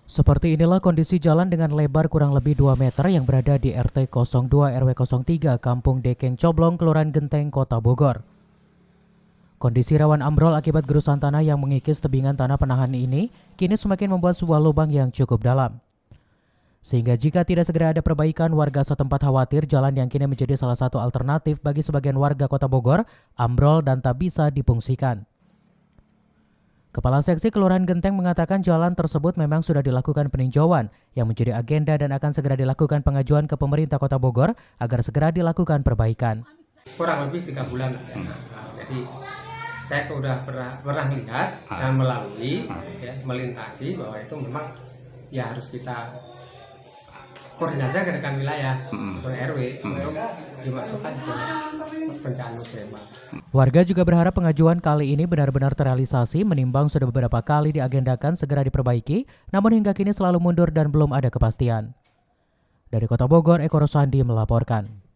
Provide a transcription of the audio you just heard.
Seperti inilah kondisi jalan dengan lebar kurang lebih 2 meter yang berada di RT 02 RW 03 Kampung Dekeng Coblong, Kelurahan Genteng, Kota Bogor. Kondisi rawan ambrol akibat gerusan tanah yang mengikis tebingan tanah penahan ini kini semakin membuat sebuah lubang yang cukup dalam. Sehingga jika tidak segera ada perbaikan, warga setempat khawatir jalan yang kini menjadi salah satu alternatif bagi sebagian warga Kota Bogor ambrol dan tak bisa difungsikan. Kepala Seksi Kelurahan Genteng mengatakan jalan tersebut memang sudah dilakukan peninjauan yang menjadi agenda dan akan segera dilakukan pengajuan ke pemerintah Kota Bogor agar segera dilakukan perbaikan. Kurang lebih 3 bulan. Jadi saya sudah pernah melihat dan melalui melintasi bahwa itu memang ya harus kita koordinasi dengan wilayah RW untuk dimasukkan ke perencanaan musrembang. Warga juga berharap pengajuan kali ini benar-benar terrealisasi menimbang sudah beberapa kali diagendakan segera diperbaiki, namun hingga kini selalu mundur dan belum ada kepastian. Dari Kota Bogor, Eko Rosandi melaporkan.